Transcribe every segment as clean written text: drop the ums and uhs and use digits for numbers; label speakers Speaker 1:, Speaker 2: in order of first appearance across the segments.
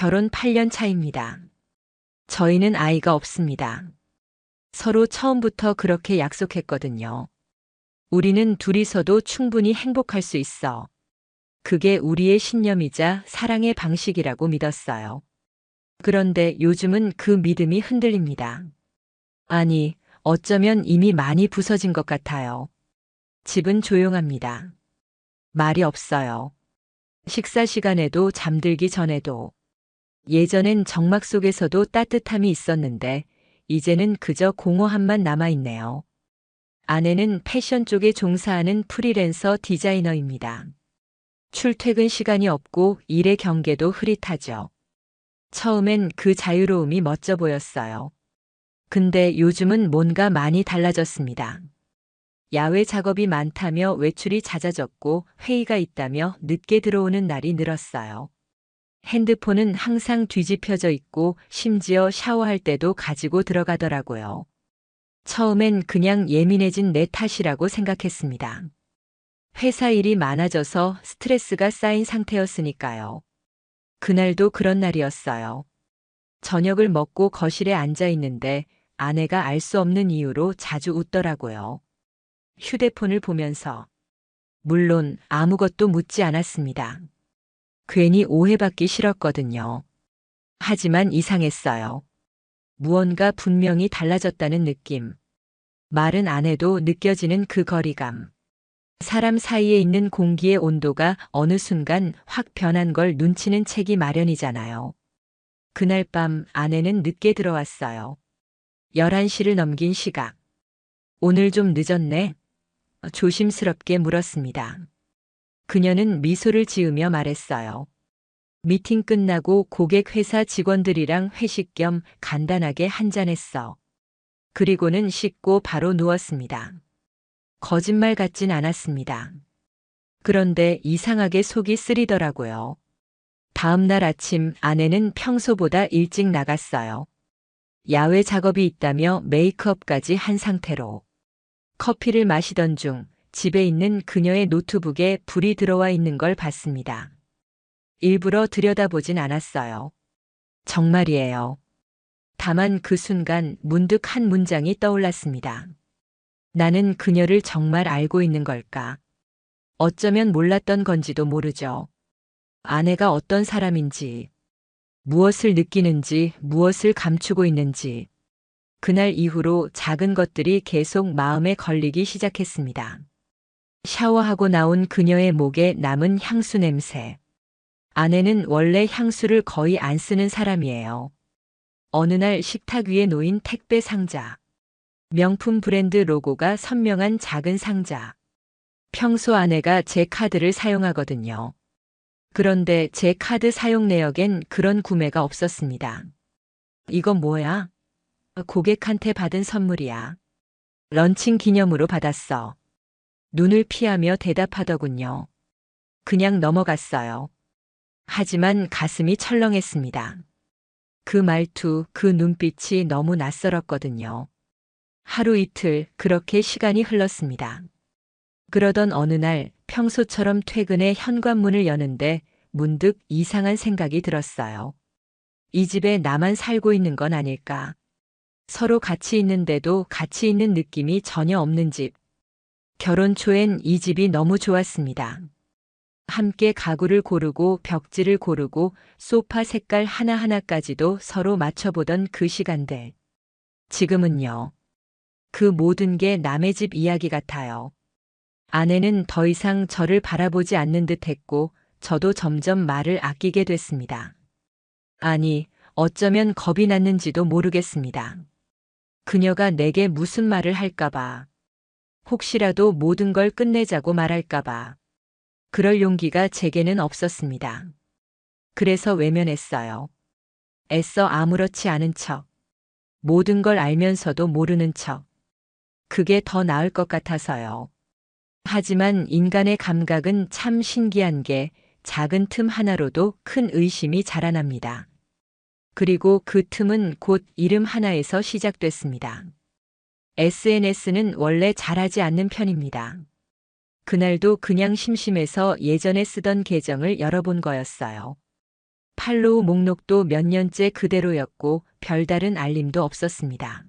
Speaker 1: 결혼 8년 차입니다. 저희는 아이가 없습니다. 서로 처음부터 그렇게 약속했거든요. 우리는 둘이서도 충분히 행복할 수 있어. 그게 우리의 신념이자 사랑의 방식이라고 믿었어요. 그런데 요즘은 그 믿음이 흔들립니다. 아니, 어쩌면 이미 많이 부서진 것 같아요. 집은 조용합니다. 말이 없어요. 식사 시간에도 잠들기 전에도. 예전엔 정막 속에서도 따뜻함이 있었는데 이제는 그저 공허함만 남아있네요. 아내는 패션 쪽에 종사하는 프리랜서 디자이너입니다. 출퇴근 시간이 없고 일의 경계도 흐릿하죠. 처음엔 그 자유로움이 멋져 보였어요. 근데 요즘은 뭔가 많이 달라졌습니다. 야외 작업이 많다며 외출이 잦아졌고 회의가 있다며 늦게 들어오는 날이 늘었어요. 핸드폰은 항상 뒤집혀져 있고 심지어 샤워할 때도 가지고 들어가더라고요. 처음엔 그냥 예민해진 내 탓이라고 생각했습니다. 회사 일이 많아져서 스트레스가 쌓인 상태였으니까요. 그날도 그런 날이었어요. 저녁을 먹고 거실에 앉아 있는데 아내가 알 수 없는 이유로 자주 웃더라고요. 휴대폰을 보면서. 물론 아무것도 묻지 않았습니다. 괜히 오해받기 싫었거든요. 하지만 이상했어요. 무언가 분명히 달라졌다는 느낌. 말은 안 해도 느껴지는 그 거리감. 사람 사이에 있는 공기의 온도가 어느 순간 확 변한 걸 눈치는 채기 마련이잖아요. 그날 밤 아내는 늦게 들어왔어요. 11시를 넘긴 시각. 오늘 좀 늦었네? 조심스럽게 물었습니다. 그녀는 미소를 지으며 말했어요. 미팅 끝나고 고객 회사 직원들이랑 회식 겸 간단하게 한잔했어. 그리고는 씻고 바로 누웠습니다. 거짓말 같진 않았습니다. 그런데 이상하게 속이 쓰리더라고요. 다음 날 아침 아내는 평소보다 일찍 나갔어요. 야외 작업이 있다며 메이크업까지 한 상태로. 커피를 마시던 중 집에 있는 그녀의 노트북에 불이 들어와 있는 걸 봤습니다. 일부러 들여다보진 않았어요. 정말이에요. 다만 그 순간 문득 한 문장이 떠올랐습니다. 나는 그녀를 정말 알고 있는 걸까? 어쩌면 몰랐던 건지도 모르죠. 아내가 어떤 사람인지, 무엇을 느끼는지, 무엇을 감추고 있는지. 그날 이후로 작은 것들이 계속 마음에 걸리기 시작했습니다. 샤워하고 나온 그녀의 목에 남은 향수 냄새. 아내는 원래 향수를 거의 안 쓰는 사람이에요. 어느 날 식탁 위에 놓인 택배 상자. 명품 브랜드 로고가 선명한 작은 상자. 평소 아내가 제 카드를 사용하거든요. 그런데 제 카드 사용 내역엔 그런 구매가 없었습니다. 이건 뭐야? 고객한테 받은 선물이야. 런칭 기념으로 받았어. 눈을 피하며 대답하더군요. 그냥 넘어갔어요. 하지만 가슴이 철렁했습니다. 그 말투, 그 눈빛이 너무 낯설었거든요. 하루 이틀 그렇게 시간이 흘렀습니다. 그러던 어느 날 평소처럼 퇴근해 현관문을 여는데 문득 이상한 생각이 들었어요. 이 집에 나만 살고 있는 건 아닐까? 서로 같이 있는데도 같이 있는 느낌이 전혀 없는 집. 결혼 초엔 이 집이 너무 좋았습니다. 함께 가구를 고르고 벽지를 고르고 소파 색깔 하나하나까지도 서로 맞춰보던 그 시간들. 지금은요. 그 모든 게 남의 집 이야기 같아요. 아내는 더 이상 저를 바라보지 않는 듯 했고 저도 점점 말을 아끼게 됐습니다. 아니, 어쩌면 겁이 났는지도 모르겠습니다. 그녀가 내게 무슨 말을 할까봐. 혹시라도 모든 걸 끝내자고 말할까봐. 그럴 용기가 제게는 없었습니다. 그래서 외면했어요. 애써 아무렇지 않은 척. 모든 걸 알면서도 모르는 척. 그게 더 나을 것 같아서요. 하지만 인간의 감각은 참 신기한 게 작은 틈 하나로도 큰 의심이 자라납니다. 그리고 그 틈은 곧 이름 하나에서 시작됐습니다. SNS는 원래 잘하지 않는 편입니다. 그날도 그냥 심심해서 예전에 쓰던 계정을 열어본 거였어요. 팔로우 목록도 몇 년째 그대로였고 별다른 알림도 없었습니다.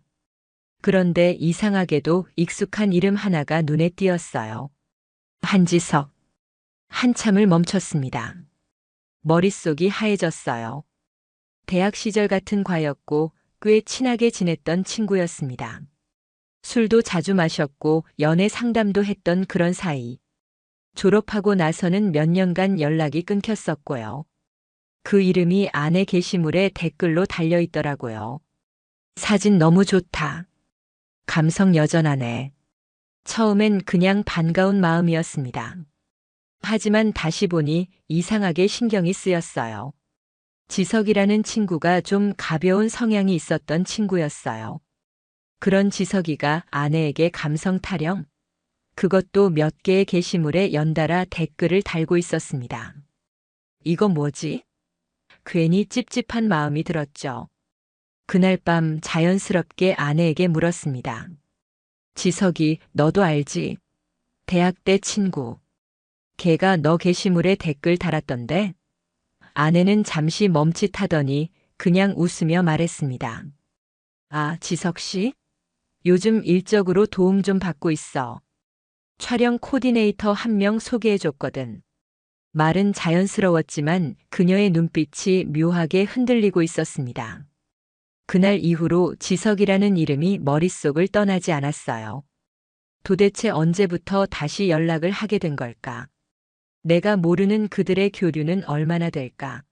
Speaker 1: 그런데 이상하게도 익숙한 이름 하나가 눈에 띄었어요. 한지석. 한참을 멈췄습니다. 머릿속이 하얘졌어요. 대학 시절 같은 과였고 꽤 친하게 지냈던 친구였습니다. 술도 자주 마셨고 연애 상담도 했던 그런 사이. 졸업하고 나서는 몇 년간 연락이 끊겼었고요. 그 이름이 아내 게시물에 댓글로 달려 있더라고요. 사진 너무 좋다. 감성 여전하네. 처음엔 그냥 반가운 마음이었습니다. 하지만 다시 보니 이상하게 신경이 쓰였어요. 지석이라는 친구가 좀 가벼운 성향이 있었던 친구였어요. 그런 지석이가 아내에게 감성 타령? 그것도 몇 개의 게시물에 연달아 댓글을 달고 있었습니다. 이거 뭐지? 괜히 찝찝한 마음이 들었죠. 그날 밤 자연스럽게 아내에게 물었습니다. 지석이, 너도 알지? 대학 때 친구. 걔가 너 게시물에 댓글 달았던데? 아내는 잠시 멈칫하더니 그냥 웃으며 말했습니다. 아, 지석 씨? 요즘 일적으로 도움 좀 받고 있어. 촬영 코디네이터 한 명 소개해줬거든. 말은 자연스러웠지만 그녀의 눈빛이 묘하게 흔들리고 있었습니다. 그날 이후로 지석이라는 이름이 머릿속을 떠나지 않았어요. 도대체 언제부터 다시 연락을 하게 된 걸까? 내가 모르는 그들의 교류는 얼마나 될까?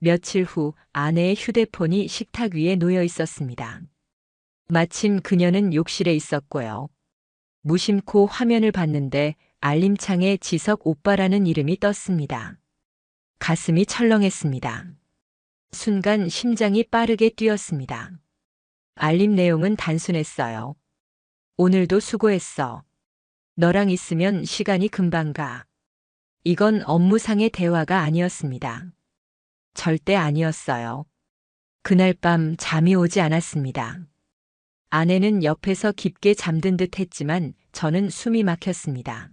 Speaker 1: 며칠 후 아내의 휴대폰이 식탁 위에 놓여 있었습니다. 마침 그녀는 욕실에 있었고요. 무심코 화면을 봤는데 알림창에 지석 오빠라는 이름이 떴습니다. 가슴이 철렁했습니다. 순간 심장이 빠르게 뛰었습니다. 알림 내용은 단순했어요. 오늘도 수고했어. 너랑 있으면 시간이 금방 가. 이건 업무상의 대화가 아니었습니다. 절대 아니었어요. 그날 밤 잠이 오지 않았습니다. 아내는 옆에서 깊게 잠든 듯 했지만 저는 숨이 막혔습니다.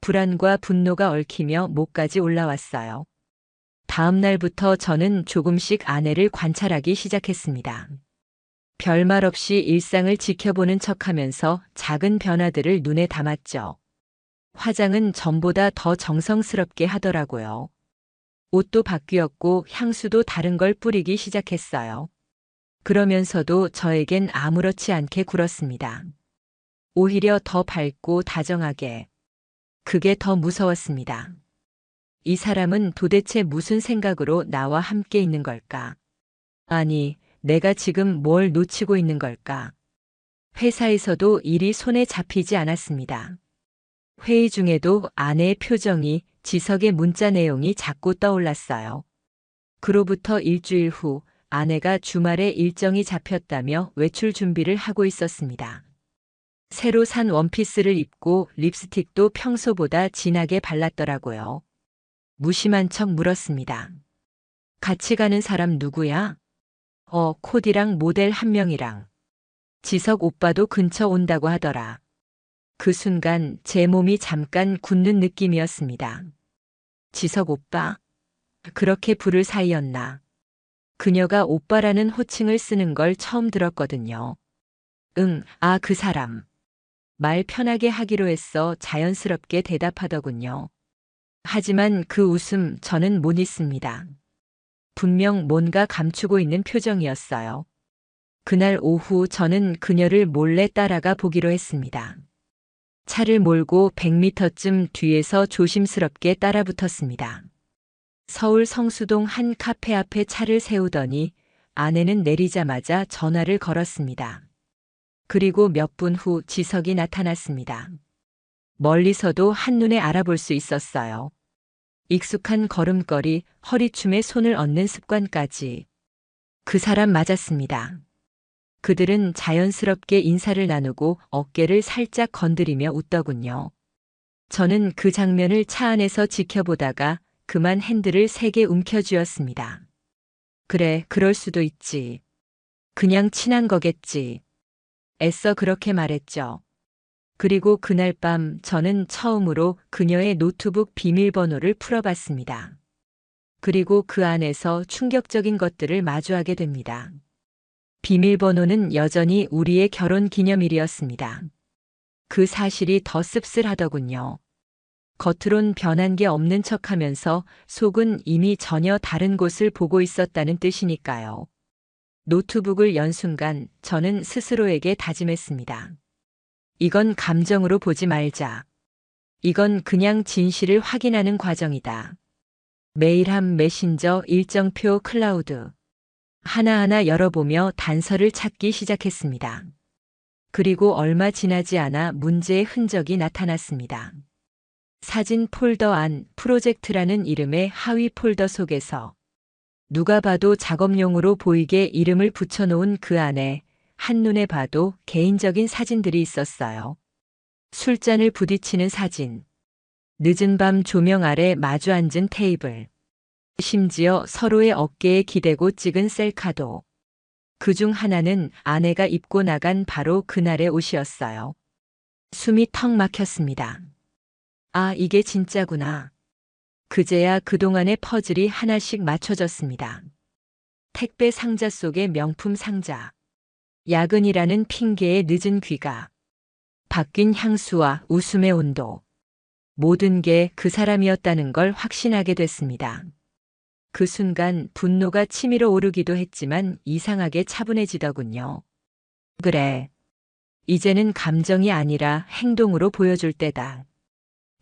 Speaker 1: 불안과 분노가 얽히며 목까지 올라왔어요. 다음 날부터 저는 조금씩 아내를 관찰하기 시작했습니다. 별말 없이 일상을 지켜보는 척하면서 작은 변화들을 눈에 담았죠. 화장은 전보다 더 정성스럽게 하더라고요. 옷도 바뀌었고 향수도 다른 걸 뿌리기 시작했어요. 그러면서도 저에겐 아무렇지 않게 굴었습니다. 오히려 더 밝고 다정하게. 그게 더 무서웠습니다. 이 사람은 도대체 무슨 생각으로 나와 함께 있는 걸까? 아니, 내가 지금 뭘 놓치고 있는 걸까? 회사에서도 일이 손에 잡히지 않았습니다. 회의 중에도 아내의 표정이, 지석의 문자 내용이 자꾸 떠올랐어요. 그로부터 일주일 후 아내가 주말에 일정이 잡혔다며 외출 준비를 하고 있었습니다. 새로 산 원피스를 입고 립스틱도 평소보다 진하게 발랐더라고요. 무심한 척 물었습니다. 같이 가는 사람 누구야? 코디랑 모델 한 명이랑. 지석 오빠도 근처 온다고 하더라. 그 순간 제 몸이 잠깐 굳는 느낌이었습니다. 지석 오빠? 그렇게 부를 사이였나? 그녀가 오빠라는 호칭을 쓰는 걸 처음 들었거든요. 그 사람. 말 편하게 하기로 했어 자연스럽게 대답하더군요. 하지만 그 웃음 저는 못 잊습니다. 분명 뭔가 감추고 있는 표정이었어요. 그날 오후 저는 그녀를 몰래 따라가 보기로 했습니다. 차를 몰고 100m쯤 뒤에서 조심스럽게 따라붙었습니다. 서울 성수동 한 카페 앞에 차를 세우더니 아내는 내리자마자 전화를 걸었습니다. 그리고 몇 분 후 지석이 나타났습니다. 멀리서도 한눈에 알아볼 수 있었어요. 익숙한 걸음걸이, 허리춤에 손을 얹는 습관까지. 그 사람 맞았습니다. 그들은 자연스럽게 인사를 나누고 어깨를 살짝 건드리며 웃더군요. 저는 그 장면을 차 안에서 지켜보다가 그만 핸들을 세게 움켜쥐었습니다. 그래, 그럴 수도 있지. 그냥 친한 거겠지. 애써 그렇게 말했죠. 그리고 그날 밤 저는 처음으로 그녀의 노트북 비밀번호를 풀어봤습니다. 그리고 그 안에서 충격적인 것들을 마주하게 됩니다. 비밀번호는 여전히 우리의 결혼 기념일이었습니다. 그 사실이 더 씁쓸하더군요. 겉으론 변한 게 없는 척하면서 속은 이미 전혀 다른 곳을 보고 있었다는 뜻이니까요. 노트북을 연 순간 저는 스스로에게 다짐했습니다. 이건 감정으로 보지 말자. 이건 그냥 진실을 확인하는 과정이다. 메일함, 메신저, 일정표, 클라우드. 하나하나 열어보며 단서를 찾기 시작했습니다. 그리고 얼마 지나지 않아 문제의 흔적이 나타났습니다. 사진 폴더 안 프로젝트라는 이름의 하위 폴더 속에서 누가 봐도 작업용으로 보이게 이름을 붙여놓은 그 안에 한눈에 봐도 개인적인 사진들이 있었어요. 술잔을 부딪히는 사진, 늦은 밤 조명 아래 마주 앉은 테이블, 심지어 서로의 어깨에 기대고 찍은 셀카도. 그중 하나는 아내가 입고 나간 바로 그날의 옷이었어요. 숨이 턱 막혔습니다. 아, 이게 진짜구나. 그제야 그동안의 퍼즐이 하나씩 맞춰졌습니다. 택배 상자 속의 명품 상자. 야근이라는 핑계의 늦은 귀가. 바뀐 향수와 웃음의 온도. 모든 게 그 사람이었다는 걸 확신하게 됐습니다. 그 순간 분노가 치밀어 오르기도 했지만 이상하게 차분해지더군요. 그래. 이제는 감정이 아니라 행동으로 보여줄 때다.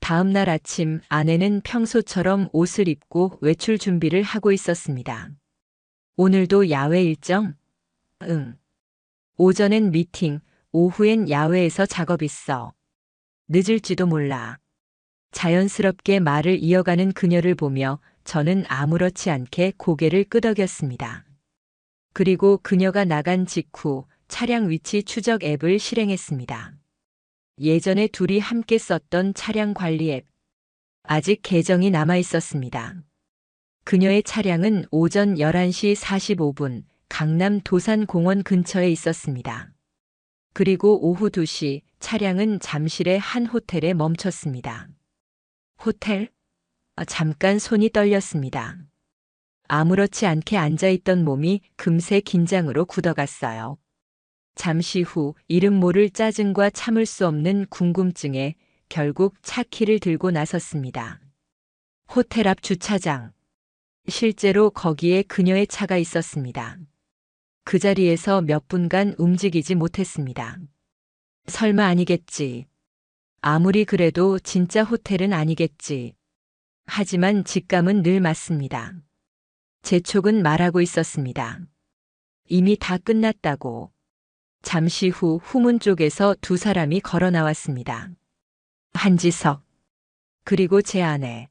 Speaker 1: 다음 날 아침 아내는 평소처럼 옷을 입고 외출 준비를 하고 있었습니다. 오늘도 야외 일정? 응. 오전엔 미팅, 오후엔 야외에서 작업 있어. 늦을지도 몰라. 자연스럽게 말을 이어가는 그녀를 보며 저는 아무렇지 않게 고개를 끄덕였습니다. 그리고 그녀가 나간 직후 차량 위치 추적 앱을 실행했습니다. 예전에 둘이 함께 썼던 차량 관리 앱. 아직 계정이 남아 있었습니다. 그녀의 차량은 오전 11시 45분 강남 도산공원 근처에 있었습니다. 그리고 오후 2시 차량은 잠실의 한 호텔에 멈췄습니다. 호텔? 잠깐 손이 떨렸습니다. 아무렇지 않게 앉아있던 몸이 금세 긴장으로 굳어갔어요. 잠시 후 이름 모를 짜증과 참을 수 없는 궁금증에 결국 차 키를 들고 나섰습니다. 호텔 앞 주차장. 실제로 거기에 그녀의 차가 있었습니다. 그 자리에서 몇 분간 움직이지 못했습니다. 설마 아니겠지. 아무리 그래도 진짜 호텔은 아니겠지. 하지만 직감은 늘 맞습니다. 제 촉은 말하고 있었습니다. 이미 다 끝났다고. 잠시 후 후문 쪽에서 두 사람이 걸어 나왔습니다. 한지석, 그리고 제 아내.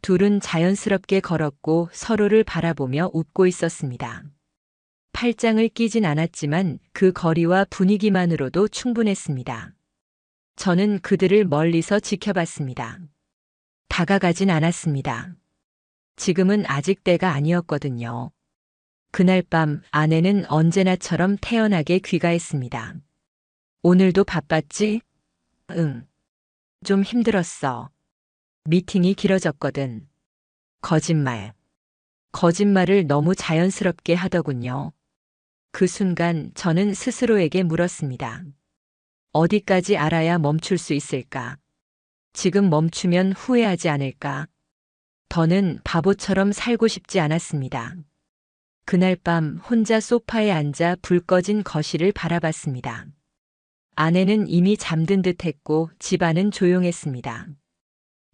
Speaker 1: 둘은 자연스럽게 걸었고 서로를 바라보며 웃고 있었습니다. 팔짱을 끼진 않았지만 그 거리와 분위기만으로도 충분했습니다. 저는 그들을 멀리서 지켜봤습니다. 다가가진 않았습니다. 지금은 아직 때가 아니었거든요. 그날 밤 아내는 언제나처럼 태연하게 귀가했습니다. 오늘도 바빴지? 응. 좀 힘들었어. 미팅이 길어졌거든. 거짓말. 거짓말을 너무 자연스럽게 하더군요. 그 순간 저는 스스로에게 물었습니다. 어디까지 알아야 멈출 수 있을까? 지금 멈추면 후회하지 않을까? 더는 바보처럼 살고 싶지 않았습니다. 그날 밤 혼자 소파에 앉아 불 꺼진 거실을 바라봤습니다. 아내는 이미 잠든 듯 했고 집안은 조용했습니다.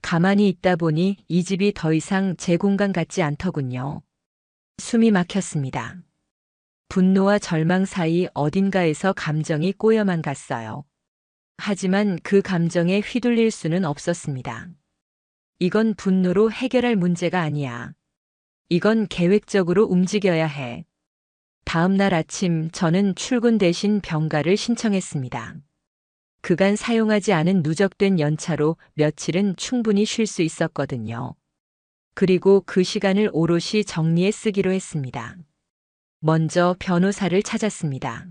Speaker 1: 가만히 있다 보니 이 집이 더 이상 제 공간 같지 않더군요. 숨이 막혔습니다. 분노와 절망 사이 어딘가에서 감정이 꼬여만 갔어요. 하지만 그 감정에 휘둘릴 수는 없었습니다. 이건 분노로 해결할 문제가 아니야. 이건 계획적으로 움직여야 해. 다음 날 아침 저는 출근 대신 병가를 신청했습니다. 그간 사용하지 않은 누적된 연차로 며칠은 충분히 쉴 수 있었거든요. 그리고 그 시간을 오롯이 정리에 쓰기로 했습니다. 먼저 변호사를 찾았습니다.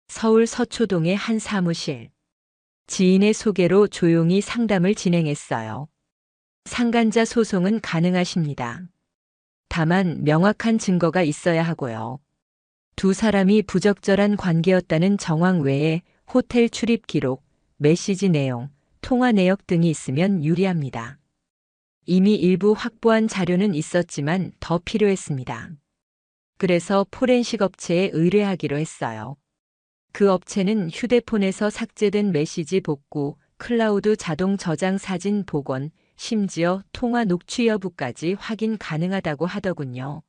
Speaker 1: 서울 서초동의 한 사무실. 지인의 소개로 조용히 상담을 진행했어요. 상간자 소송은 가능하십니다. 다만 명확한 증거가 있어야 하고요. 두 사람이 부적절한 관계였다는 정황 외에 호텔 출입 기록, 메시지 내용, 통화 내역 등이 있으면 유리합니다. 이미 일부 확보한 자료는 있었지만 더 필요했습니다. 그래서 포렌식 업체에 의뢰하기로 했어요. 그 업체는 휴대폰에서 삭제된 메시지 복구, 클라우드 자동 저장 사진 복원, 심지어 통화 녹취 여부까지 확인 가능하다고 하더군요.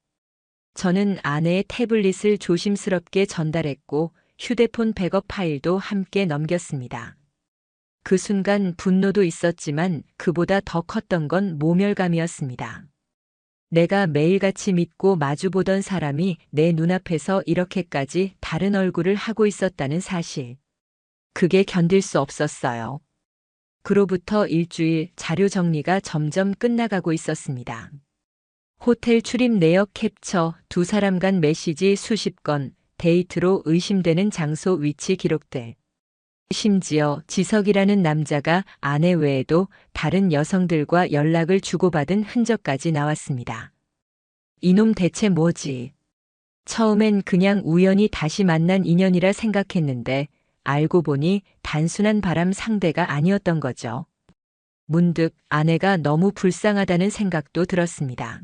Speaker 1: 저는 아내의 태블릿을 조심스럽게 전달했고 휴대폰 백업 파일도 함께 넘겼습니다. 그 순간 분노도 있었지만 그보다 더 컸던 건 모멸감이었습니다. 내가 매일같이 믿고 마주보던 사람이 내 눈앞에서 이렇게까지 다른 얼굴을 하고 있었다는 사실. 그게 견딜 수 없었어요. 그로부터 일주일 자료 정리가 점점 끝나가고 있었습니다. 호텔 출입 내역 캡처, 두 사람 간 메시지 수십 건, 데이트로 의심되는 장소 위치 기록들. 심지어 지석이라는 남자가 아내 외에도 다른 여성들과 연락을 주고받은 흔적까지 나왔습니다. 이놈 대체 뭐지? 처음엔 그냥 우연히 다시 만난 인연이라 생각했는데 알고 보니 단순한 바람 상대가 아니었던 거죠. 문득 아내가 너무 불쌍하다는 생각도 들었습니다.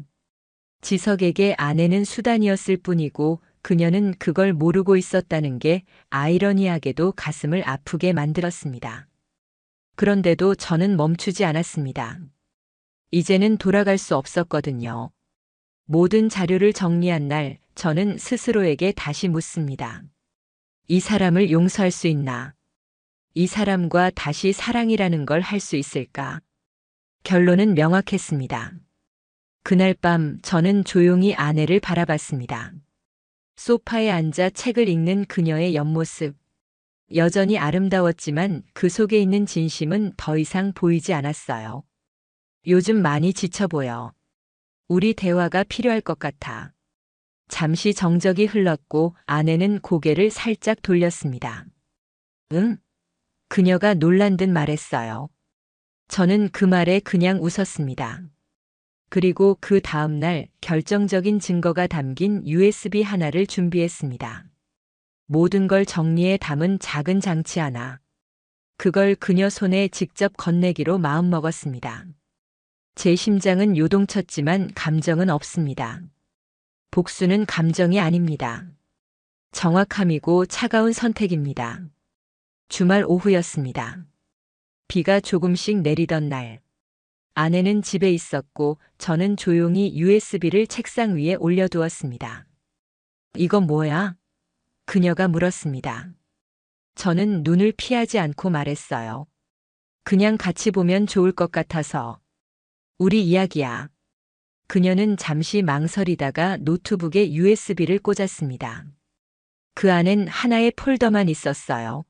Speaker 1: 지석에게 아내는 수단이었을 뿐이고 그녀는 그걸 모르고 있었다는 게 아이러니하게도 가슴을 아프게 만들었습니다. 그런데도 저는 멈추지 않았습니다. 이제는 돌아갈 수 없었거든요. 모든 자료를 정리한 날 저는 스스로에게 다시 묻습니다. 이 사람을 용서할 수 있나? 이 사람과 다시 사랑이라는 걸 할 수 있을까? 결론은 명확했습니다. 그날 밤 저는 조용히 아내를 바라봤습니다. 소파에 앉아 책을 읽는 그녀의 옆모습. 여전히 아름다웠지만 그 속에 있는 진심은 더 이상 보이지 않았어요. 요즘 많이 지쳐 보여. 우리 대화가 필요할 것 같아. 잠시 정적이 흘렀고 아내는 고개를 살짝 돌렸습니다. 응? 그녀가 놀란 듯 말했어요. 저는 그 말에 그냥 웃었습니다. 그리고 그 다음 날 결정적인 증거가 담긴 USB 하나를 준비했습니다. 모든 걸 정리해 담은 작은 장치 하나. 그걸 그녀 손에 직접 건네기로 마음먹었습니다. 제 심장은 요동쳤지만 감정은 없습니다. 복수는 감정이 아닙니다. 정확함이고 차가운 선택입니다. 주말 오후였습니다. 비가 조금씩 내리던 날. 아내는 집에 있었고 저는 조용히 USB를 책상 위에 올려두었습니다. 이건 뭐야? 그녀가 물었습니다. 저는 눈을 피하지 않고 말했어요. 그냥 같이 보면 좋을 것 같아서. 우리 이야기야. 그녀는 잠시 망설이다가 노트북에 USB를 꽂았습니다. 그 안엔 하나의 폴더만 있었어요.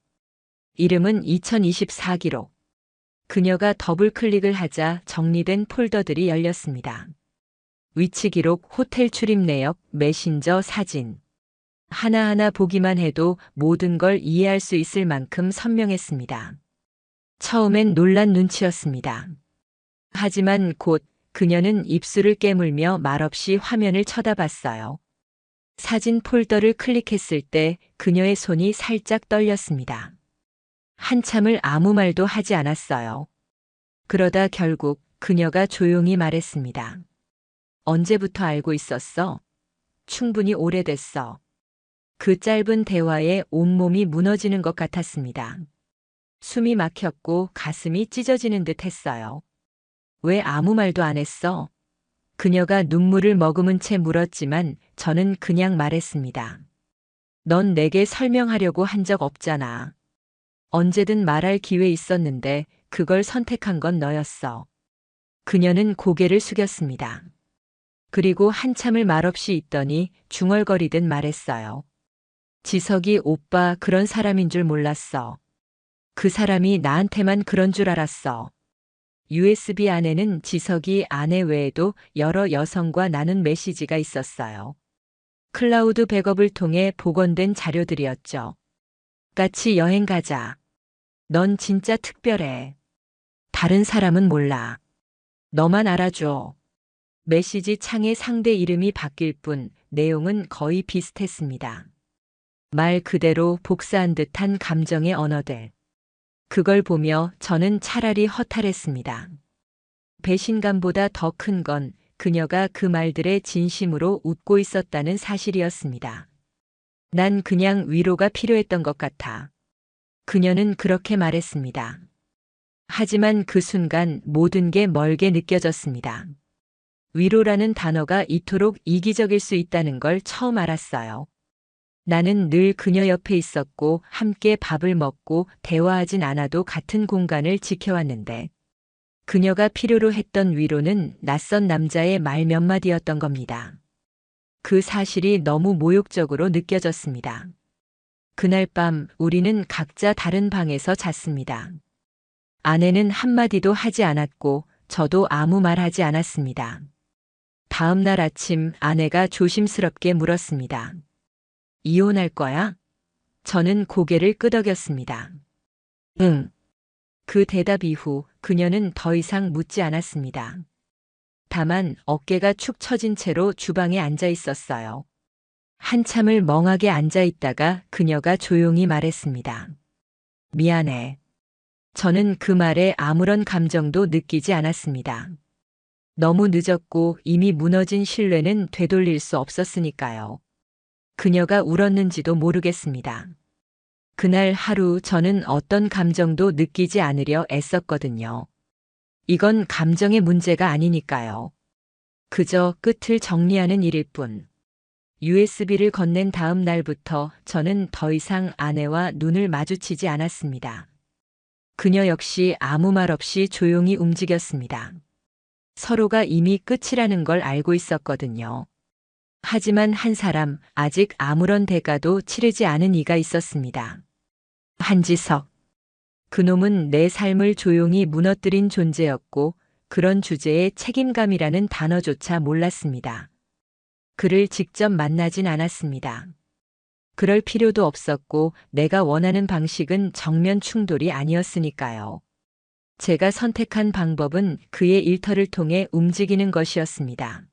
Speaker 1: 이름은 2024 기록. 그녀가 더블 클릭을 하자 정리된 폴더들이 열렸습니다. 위치 기록, 호텔 출입 내역, 메신저, 사진. 하나하나 보기만 해도 모든 걸 이해할 수 있을 만큼 선명했습니다. 처음엔 놀란 눈치였습니다. 하지만 곧 그녀는 입술을 깨물며 말없이 화면을 쳐다봤어요. 사진 폴더를 클릭했을 때 그녀의 손이 살짝 떨렸습니다. 한참을 아무 말도 하지 않았어요. 그러다 결국 그녀가 조용히 말했습니다. 언제부터 알고 있었어? 충분히 오래됐어. 그 짧은 대화에 온몸이 무너지는 것 같았습니다. 숨이 막혔고 가슴이 찢어지는 듯 했어요. 왜 아무 말도 안 했어? 그녀가 눈물을 머금은 채 물었지만 저는 그냥 말했습니다. 넌 내게 설명하려고 한 적 없잖아. 언제든 말할 기회 있었는데 그걸 선택한 건 너였어. 그녀는 고개를 숙였습니다. 그리고 한참을 말없이 있더니 중얼거리듯 말했어요. 지석이 오빠 그런 사람인 줄 몰랐어. 그 사람이 나한테만 그런 줄 알았어. USB 안에는 지석이 아내 외에도 여러 여성과 나눈 메시지가 있었어요. 클라우드 백업을 통해 복원된 자료들이었죠. 같이 여행 가자. 넌 진짜 특별해. 다른 사람은 몰라. 너만 알아줘. 메시지 창의 상대 이름이 바뀔 뿐 내용은 거의 비슷했습니다. 말 그대로 복사한 듯한 감정의 언어들. 그걸 보며 저는 차라리 허탈했습니다. 배신감보다 더 큰 건 그녀가 그 말들에 진심으로 웃고 있었다는 사실이었습니다. 난 그냥 위로가 필요했던 것 같아. 그녀는 그렇게 말했습니다. 하지만 그 순간 모든 게 멀게 느껴졌습니다. 위로라는 단어가 이토록 이기적일 수 있다는 걸 처음 알았어요. 나는 늘 그녀 옆에 있었고 함께 밥을 먹고 대화하진 않아도 같은 공간을 지켜왔는데 그녀가 필요로 했던 위로는 낯선 남자의 말 몇 마디였던 겁니다. 그 사실이 너무 모욕적으로 느껴졌습니다. 그날 밤 우리는 각자 다른 방에서 잤습니다. 아내는 한마디도 하지 않았고 저도 아무 말 하지 않았습니다. 다음 날 아침 아내가 조심스럽게 물었습니다. 이혼할 거야? 저는 고개를 끄덕였습니다. 응. 그 대답 이후 그녀는 더 이상 묻지 않았습니다. 다만 어깨가 축 처진 채로 주방에 앉아 있었어요. 한참을 멍하게 앉아 있다가 그녀가 조용히 말했습니다. 미안해. 저는 그 말에 아무런 감정도 느끼지 않았습니다. 너무 늦었고 이미 무너진 신뢰는 되돌릴 수 없었으니까요. 그녀가 울었는지도 모르겠습니다. 그날 하루 저는 어떤 감정도 느끼지 않으려 애썼거든요. 이건 감정의 문제가 아니니까요. 그저 끝을 정리하는 일일 뿐. USB를 건넨 다음 날부터 저는 더 이상 아내와 눈을 마주치지 않았습니다. 그녀 역시 아무 말 없이 조용히 움직였습니다. 서로가 이미 끝이라는 걸 알고 있었거든요. 하지만 한 사람, 아직 아무런 대가도 치르지 않은 이가 있었습니다. 한지석. 그놈은 내 삶을 조용히 무너뜨린 존재였고 그런 주제에 책임감이라는 단어조차 몰랐습니다. 그를 직접 만나진 않았습니다. 그럴 필요도 없었고 내가 원하는 방식은 정면 충돌이 아니었으니까요. 제가 선택한 방법은 그의 일터를 통해 움직이는 것이었습니다.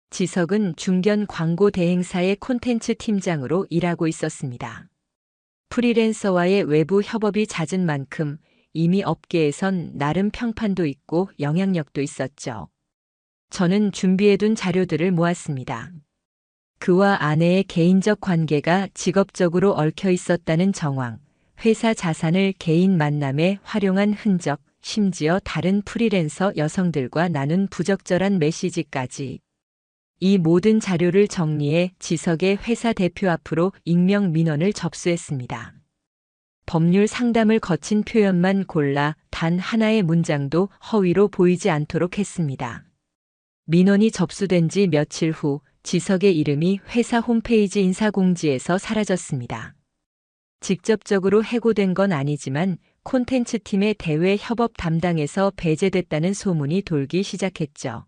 Speaker 1: 지석은 중견 광고 대행사의 콘텐츠 팀장으로 일하고 있었습니다. 프리랜서와의 외부 협업이 잦은 만큼 이미 업계에선 나름 평판도 있고 영향력도 있었죠. 저는 준비해둔 자료들을 모았습니다. 그와 아내의 개인적 관계가 직업적으로 얽혀 있었다는 정황, 회사 자산을 개인 만남에 활용한 흔적, 심지어 다른 프리랜서 여성들과 나눈 부적절한 메시지까지. 이 모든 자료를 정리해 지석의 회사 대표 앞으로 익명 민원을 접수했습니다. 법률 상담을 거친 표현만 골라 단 하나의 문장도 허위로 보이지 않도록 했습니다. 민원이 접수된 지 며칠 후 지석의 이름이 회사 홈페이지 인사공지에서 사라졌습니다. 직접적으로 해고된 건 아니지만 콘텐츠 팀의 대외 협업 담당에서 배제됐다는 소문이 돌기 시작했죠.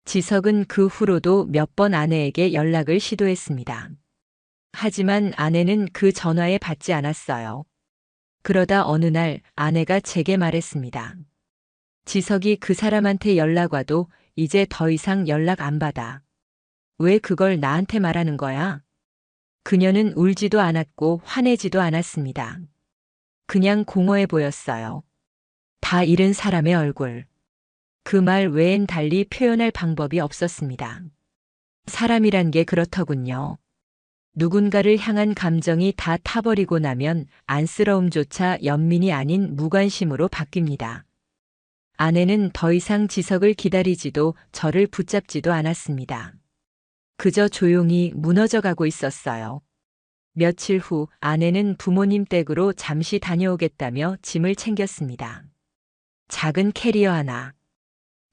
Speaker 1: 지석은 그 후로도 몇 번 아내에게 연락을 시도했습니다. 하지만 아내는 그 전화에 받지 않았어요. 그러다 어느 날 아내가 제게 말했습니다. 지석이 그 사람한테 연락 와도 이제 더 이상 연락 안 받아. 왜 그걸 나한테 말하는 거야? 그녀는 울지도 않았고 화내지도 않았습니다. 그냥 공허해 보였어요. 다 잃은 사람의 얼굴. 그 말 외엔 달리 표현할 방법이 없었습니다. 사람이란 게 그렇더군요. 누군가를 향한 감정이 다 타버리고 나면 안쓰러움조차 연민이 아닌 무관심으로 바뀝니다. 아내는 더 이상 지석을 기다리지도 저를 붙잡지도 않았습니다. 그저 조용히 무너져가고 있었어요. 며칠 후 아내는 부모님 댁으로 잠시 다녀오겠다며 짐을 챙겼습니다. 작은 캐리어 하나.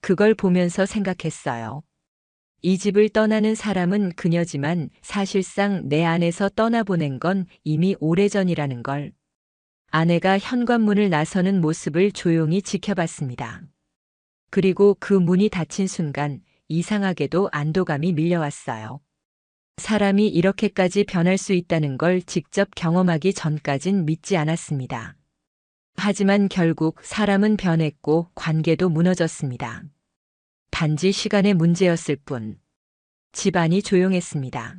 Speaker 1: 그걸 보면서 생각했어요. 이 집을 떠나는 사람은 그녀지만 사실상 내 안에서 떠나보낸 건 이미 오래전이라는 걸. 아내가 현관문을 나서는 모습을 조용히 지켜봤습니다. 그리고 그 문이 닫힌 순간 이상하게도 안도감이 밀려왔어요. 사람이 이렇게까지 변할 수 있다는 걸 직접 경험하기 전까진 믿지 않았습니다. 하지만 결국 사람은 변했고 관계도 무너졌습니다. 단지 시간의 문제였을 뿐. 집안이 조용했습니다.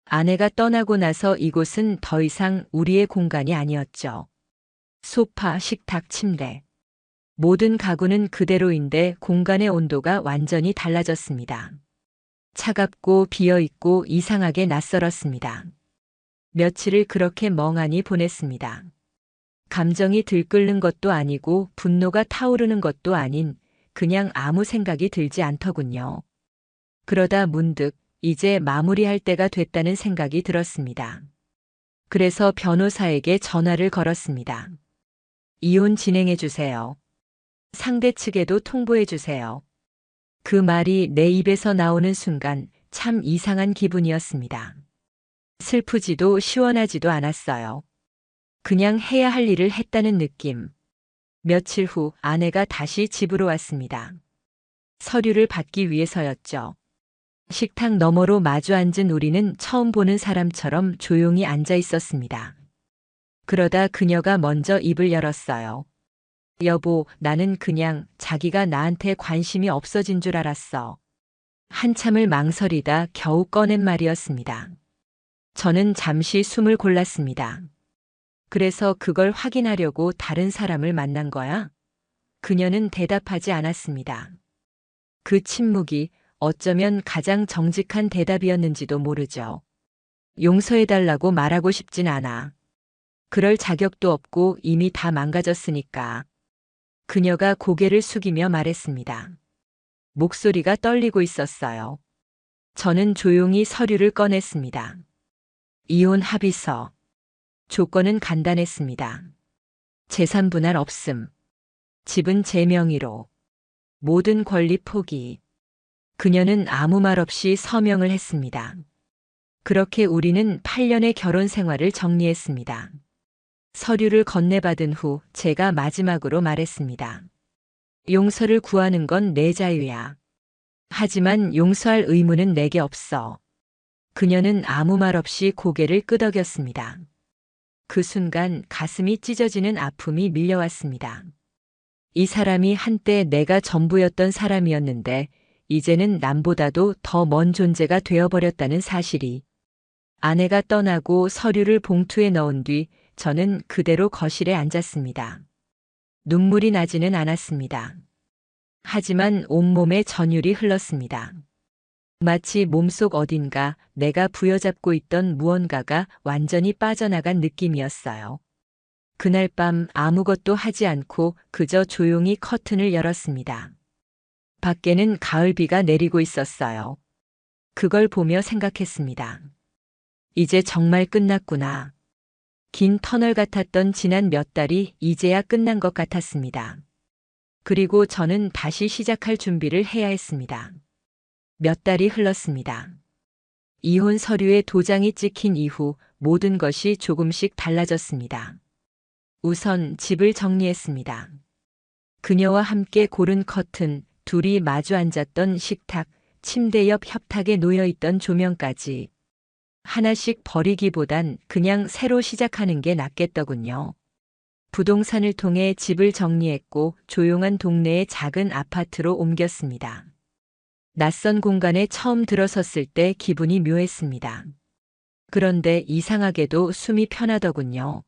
Speaker 1: 아내가 떠나고 나서 이곳은 더 이상 우리의 공간이 아니었죠. 소파, 식탁, 침대. 모든 가구는 그대로인데 공간의 온도가 완전히 달라졌습니다. 차갑고 비어있고 이상하게 낯설었습니다. 며칠을 그렇게 멍하니 보냈습니다. 감정이 들끓는 것도 아니고 분노가 타오르는 것도 아닌 그냥 아무 생각이 들지 않더군요. 그러다 문득 이제 마무리할 때가 됐다는 생각이 들었습니다. 그래서 변호사에게 전화를 걸었습니다. 이혼 진행해 주세요. 상대 측에도 통보해 주세요. 그 말이 내 입에서 나오는 순간 참 이상한 기분이었습니다. 슬프지도 시원하지도 않았어요. 그냥 해야 할 일을 했다는 느낌. 며칠 후 아내가 다시 집으로 왔습니다. 서류를 받기 위해서였죠. 식탁 너머로 마주 앉은 우리는 처음 보는 사람처럼 조용히 앉아 있었습니다. 그러다 그녀가 먼저 입을 열었어요. 여보, 나는 그냥 자기가 나한테 관심이 없어진 줄 알았어. 한참을 망설이다 겨우 꺼낸 말이었습니다. 저는 잠시 숨을 골랐습니다. 그래서 그걸 확인하려고 다른 사람을 만난 거야? 그녀는 대답하지 않았습니다. 그 침묵이 어쩌면 가장 정직한 대답이었는지도 모르죠. 용서해달라고 말하고 싶진 않아. 그럴 자격도 없고 이미 다 망가졌으니까. 그녀가 고개를 숙이며 말했습니다. 목소리가 떨리고 있었어요. 저는 조용히 서류를 꺼냈습니다. 이혼 합의서. 조건은 간단했습니다. 재산 분할 없음. 집은 제 명의로. 모든 권리 포기. 그녀는 아무 말 없이 서명을 했습니다. 그렇게 우리는 8년의 결혼 생활을 정리했습니다. 서류를 건네받은 후 제가 마지막으로 말했습니다. 용서를 구하는 건 내 자유야. 하지만 용서할 의무는 내게 없어. 그녀는 아무 말 없이 고개를 끄덕였습니다. 그 순간 가슴이 찢어지는 아픔이 밀려왔습니다. 이 사람이 한때 내가 전부였던 사람이었는데 이제는 남보다도 더 먼 존재가 되어버렸다는 사실이. 아내가 떠나고 서류를 봉투에 넣은 뒤 저는 그대로 거실에 앉았습니다. 눈물이 나지는 않았습니다. 하지만 온몸에 전율이 흘렀습니다. 마치 몸속 어딘가 내가 부여잡고 있던 무언가가 완전히 빠져나간 느낌이었어요. 그날 밤 아무것도 하지 않고 그저 조용히 커튼을 열었습니다. 밖에는 가을비가 내리고 있었어요. 그걸 보며 생각했습니다. 이제 정말 끝났구나. 긴 터널 같았던 지난 몇 달이 이제야 끝난 것 같았습니다. 그리고 저는 다시 시작할 준비를 해야 했습니다. 몇 달이 흘렀습니다. 이혼 서류에 도장이 찍힌 이후 모든 것이 조금씩 달라졌습니다. 우선 집을 정리했습니다. 그녀와 함께 고른 커튼, 둘이 마주 앉았던 식탁, 침대 옆 협탁에 놓여있던 조명까지. 하나씩 버리기보단 그냥 새로 시작하는 게 낫겠더군요. 부동산을 통해 집을 정리했고 조용한 동네의 작은 아파트로 옮겼습니다. 낯선 공간에 처음 들어섰을 때 기분이 묘했습니다. 그런데 이상하게도 숨이 편하더군요.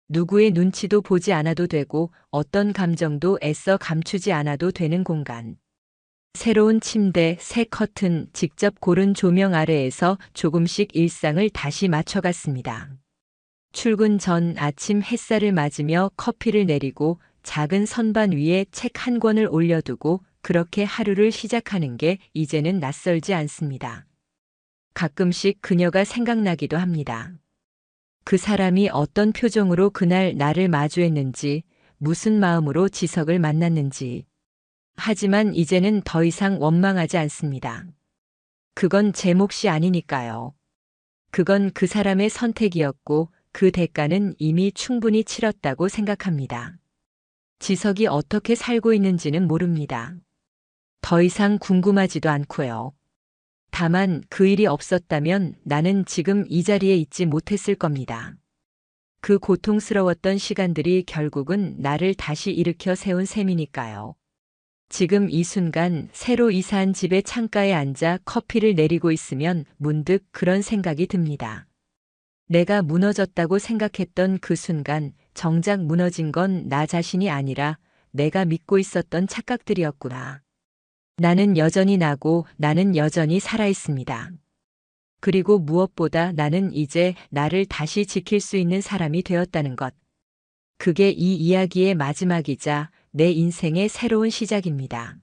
Speaker 1: 누구의 눈치도 보지 않아도 되고 어떤 감정도 애써 감추지 않아도 되는 공간. 새로운 침대, 새 커튼, 직접 고른 조명 아래에서 조금씩 일상을 다시 맞춰갔습니다. 출근 전 아침 햇살을 맞으며 커피를 내리고 작은 선반 위에 책 한 권을 올려두고 그렇게 하루를 시작하는 게 이제는 낯설지 않습니다. 가끔씩 그녀가 생각나기도 합니다. 그 사람이 어떤 표정으로 그날 나를 마주했는지, 무슨 마음으로 지석을 만났는지. 하지만 이제는 더 이상 원망하지 않습니다. 그건 제 몫이 아니니까요. 그건 그 사람의 선택이었고 그 대가는 이미 충분히 치렀다고 생각합니다. 지석이 어떻게 살고 있는지는 모릅니다. 더 이상 궁금하지도 않고요. 다만 그 일이 없었다면 나는 지금 이 자리에 있지 못했을 겁니다. 그 고통스러웠던 시간들이 결국은 나를 다시 일으켜 세운 셈이니까요. 지금 이 순간 새로 이사한 집의 창가에 앉아 커피를 내리고 있으면 문득 그런 생각이 듭니다. 내가 무너졌다고 생각했던 그 순간 정작 무너진 건 나 자신이 아니라 내가 믿고 있었던 착각들이었구나. 나는 여전히 나고 나는 여전히 살아 있습니다. 그리고 무엇보다 나는 이제 나를 다시 지킬 수 있는 사람이 되었다는 것. 그게 이 이야기의 마지막이자 내 인생의 새로운 시작입니다.